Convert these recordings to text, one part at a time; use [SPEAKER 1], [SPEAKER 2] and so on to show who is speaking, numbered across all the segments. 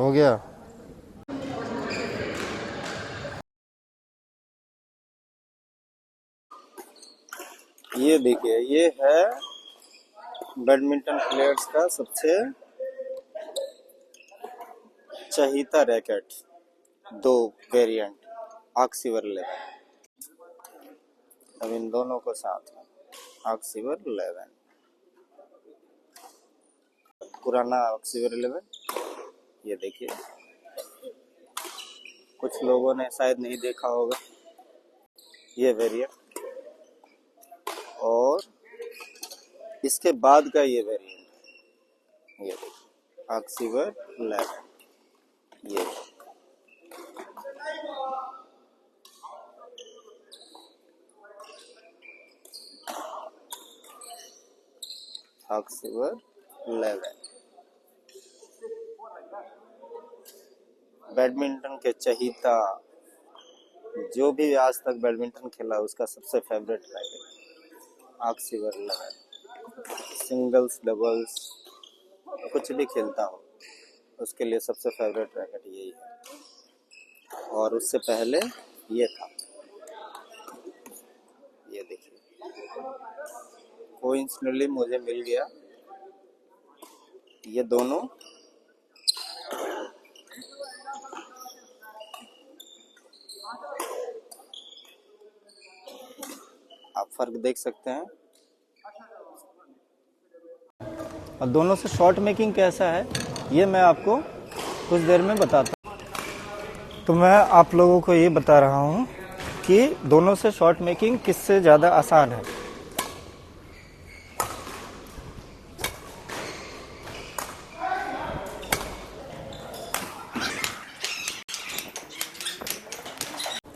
[SPEAKER 1] हो गया। ये देखिए, ये है बैडमिंटन प्लेयर्स का सबसे चहीता रैकेट। दो वेरिएंट ऑक्सीवर 11। अब इन दोनों को साथ में ऑक्सीवर 11, पुराना ऑक्सीवर 11। ये देखिए, कुछ लोगों ने शायद नहीं देखा होगा ये वेरिएंट, और इसके बाद का ये वेरिएंट। ये देखिए ऑक्सीवर 11। ये ऑक्सीवर 11 बैडमिंटन के चहीता, जो भी आज तक बैडमिंटन खेला उसका सबसे फेवरेट रैकेट ऑक्सीवर 11। सिंगल्स, डबल्स, कुछ भी खेलता हो उसके लिए सबसे फेवरेट रैकेट यही है। और उससे पहले ये था, ये देखिए, कोइंसिडेंटली मुझे मिल गया ये दोनों। आप फर्क देख सकते हैं। और दोनों से शॉट मेकिंग कैसा है ये मैं आपको कुछ देर में बताता हूँ। तो मैं आप लोगों को ये बता रहा हूँ कि दोनों से शॉट मेकिंग किससे ज़्यादा आसान है।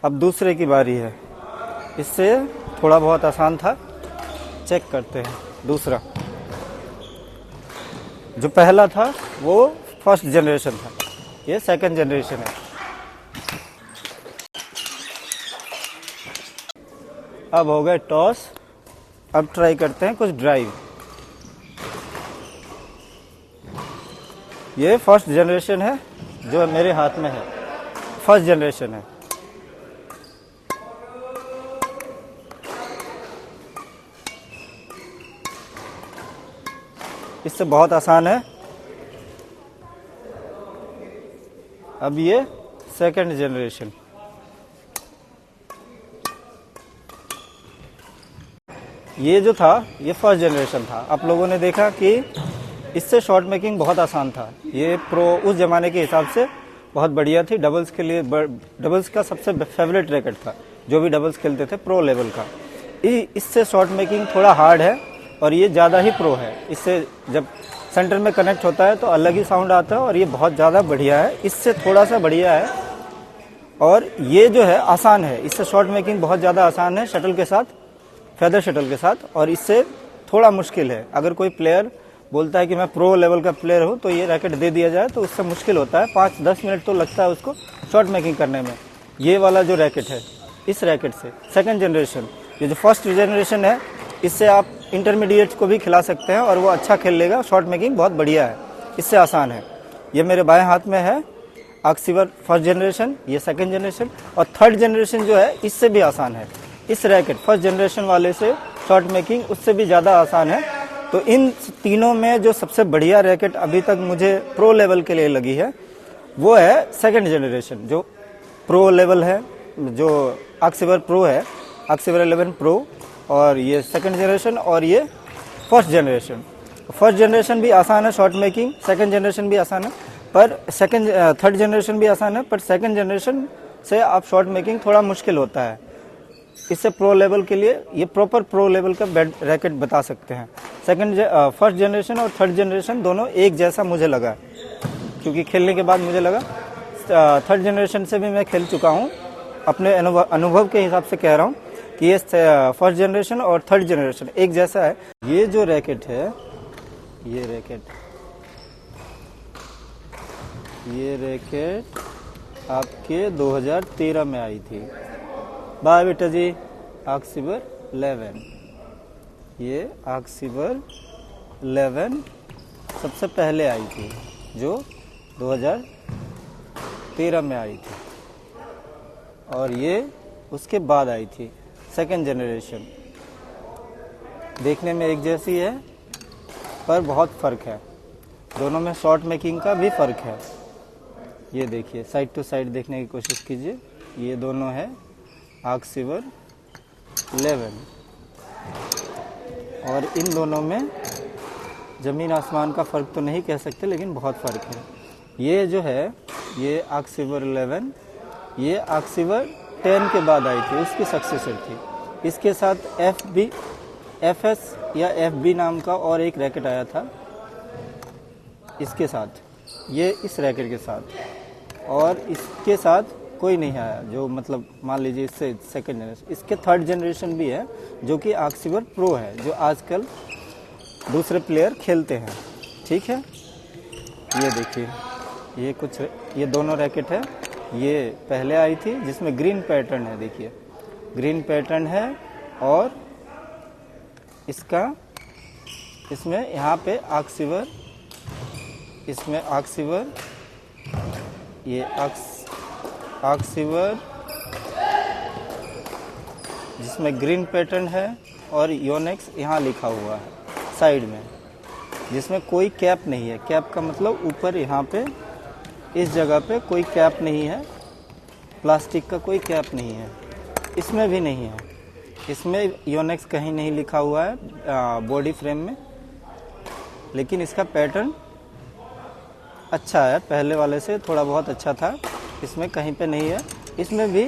[SPEAKER 1] अब दूसरे की बारी है, इससे थोड़ा बहुत आसान था। चेक करते हैं दूसरा। जो पहला था वो फर्स्ट जनरेशन था, ये सेकंड जनरेशन है। अब हो गए टॉस। अब ट्राई करते हैं कुछ ड्राइव। ये फर्स्ट जनरेशन है जो मेरे हाथ में है, फर्स्ट जनरेशन है। इससे बहुत आसान है। अब ये सेकंड जनरेशन। ये जो था ये फर्स्ट जनरेशन था। आप लोगों ने देखा कि इससे शॉट मेकिंग बहुत आसान था। ये प्रो उस जमाने के हिसाब से बहुत बढ़िया थी। डबल्स के लिए डबल्स का सबसे फेवरेट रैकेट था, जो भी डबल्स खेलते थे प्रो लेवल का। इससे शॉट मेकिंग थोड़ा हार्ड है और ये ज़्यादा ही प्रो है। इससे जब सेंटर में कनेक्ट होता है तो अलग ही साउंड आता है और ये बहुत ज़्यादा बढ़िया है, इससे थोड़ा सा बढ़िया है। और ये जो है आसान है, इससे शॉट मेकिंग बहुत ज़्यादा आसान है शटल के साथ, फेदर शटल के साथ। और इससे थोड़ा मुश्किल है। अगर कोई प्लेयर बोलता है कि मैं प्रो लेवल का प्लेयर हूँ तो ये रैकेट दे दिया जाए तो उससे मुश्किल होता है। 5-10 मिनट तो लगता है उसको शॉट मेकिंग करने में। ये वाला जो रैकेट है, इस रैकेट से सेकंड जनरेशन, ये जो फर्स्ट जनरेशन है, इससे आप इंटरमीडिएट को भी खिला सकते हैं और वो अच्छा खेल लेगा। शॉट मेकिंग बहुत बढ़िया है, इससे आसान है। ये मेरे बाएं हाथ में है ऑक्सीवर फर्स्ट जनरेशन, ये सेकंड जनरेशन। और थर्ड जनरेशन जो है इससे भी आसान है। इस रैकेट फर्स्ट जनरेशन वाले से शॉट मेकिंग उससे भी ज़्यादा आसान है। तो इन तीनों में जो सबसे बढ़िया रैकेट अभी तक मुझे प्रो लेवल के लिए लगी है वो है सेकंड जनरेशन, जो प्रो लेवल है, जो ऑक्सीवर प्रो है, ऑक्सीवर 11 प्रो। और ये सेकंड जनरेशन और ये फर्स्ट जनरेशन। फर्स्ट जनरेशन भी आसान है शॉट मेकिंग, सेकंड जनरेशन भी आसान है, पर थर्ड जनरेशन भी आसान है, पर सेकंड जनरेशन से आप शॉट मेकिंग थोड़ा मुश्किल होता है। इससे प्रो लेवल के लिए ये प्रॉपर प्रो लेवल का रैकेट बता सकते हैं। फर्स्ट जनरेशन और थर्ड जनरेशन दोनों एक जैसा मुझे लगा, क्योंकि खेलने के बाद मुझे लगा। थर्ड जनरेशन से भी मैं खेल चुका हूँ, अपने अनुभव के हिसाब से कह रहा हूँ कि ये फर्स्ट जनरेशन और थर्ड जनरेशन एक जैसा है। ये जो रैकेट है, ये रैकेट आपके 2013 में आई थी। बाय बेटा जी, ऑक्सीवर 11। ये ऑक्सीवर 11 सबसे पहले आई थी, जो 2013 2013 में आई थी, और ये उसके बाद आई थी, सेकेंड जनरेशन। देखने में एक जैसी है पर बहुत फ़र्क है, दोनों में शॉट मेकिंग का भी फ़र्क है। ये देखिए, साइड टू साइड देखने की कोशिश कीजिए, ये दोनों है आर्कसीवर 11, और इन दोनों में ज़मीन आसमान का फ़र्क तो नहीं कह सकते, लेकिन बहुत फ़र्क है। ये जो है, ये आर्कसीवर 11, ये आर्कसीवर 10 के बाद आई थी, उसकी सक्सेसर थी। इसके साथ FS या FB नाम का और एक रैकेट आया था इसके साथ, ये इस रैकेट के साथ, और इसके साथ कोई नहीं आया, जो मतलब मान लीजिए इससे सेकंड जनरेशन। इसके थर्ड जनरेशन भी है जो कि आर्कसीवर प्रो है, जो आजकल दूसरे प्लेयर खेलते हैं। ठीक है, ये देखिए, ये दोनों रैकेट है। ये पहले आई थी जिसमें ग्रीन पैटर्न है, देखिए ग्रीन पैटर्न है, और इसमें यहाँ पे आर्कसीवर, इसमें आर्कसीवर, ये आर्कसीवर जिसमें ग्रीन पैटर्न है, और योनेक्स यहाँ लिखा हुआ है साइड में, जिसमें कोई कैप नहीं है। कैप का मतलब ऊपर यहाँ पे इस जगह पे कोई कैप नहीं है, प्लास्टिक का कोई कैप नहीं है, इसमें भी नहीं है। इसमें योनेक्स कहीं नहीं लिखा हुआ है बॉडी फ्रेम में, लेकिन इसका पैटर्न अच्छा है, पहले वाले से थोड़ा बहुत अच्छा था। इसमें कहीं पे नहीं है, इसमें भी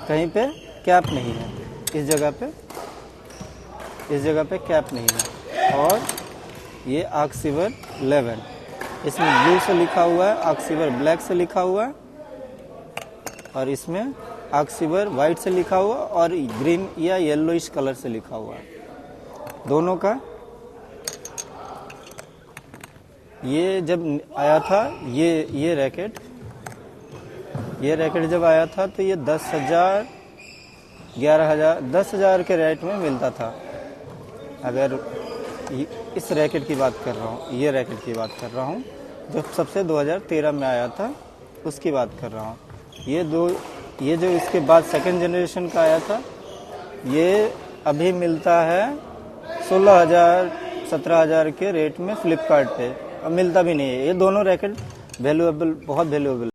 [SPEAKER 1] कहीं पे कैप नहीं है, इस जगह पे कैप नहीं है। और ये आर्कसीवर 11, इसमें ब्लू से लिखा हुआ है, आर्कसीवर ब्लैक से लिखा हुआ है, और इसमें आर्कसीवर वाइट से लिखा हुआ, और ग्रीन या येलोइश कलर से लिखा हुआ है दोनों का। ये जब आया था, ये रैकेट जब आया था तो ये 10,000, 11,000, 10,000 के रेट में मिलता था। अगर इस रैकेट की बात कर रहा हूँ, ये रैकेट की बात कर रहा हूँ, जो सबसे 2013 में आया था उसकी बात कर रहा हूँ। ये जो इसके बाद सेकंड जनरेशन का आया था, ये अभी मिलता है 16,000, 17,000 के रेट में फ्लिपकार्ट पे, अब मिलता भी नहीं है। ये दोनों रैकेट वैल्यूएबल, बहुत वैल्यूएबल।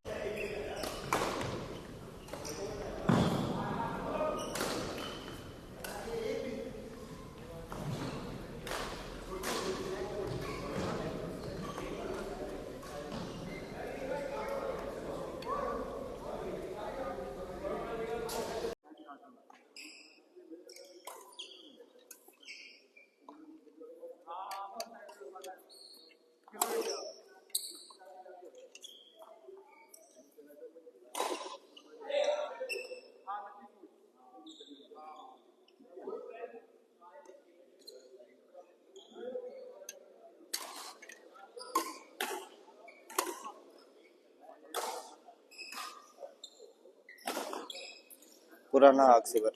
[SPEAKER 1] पुराना आर्कसीवर।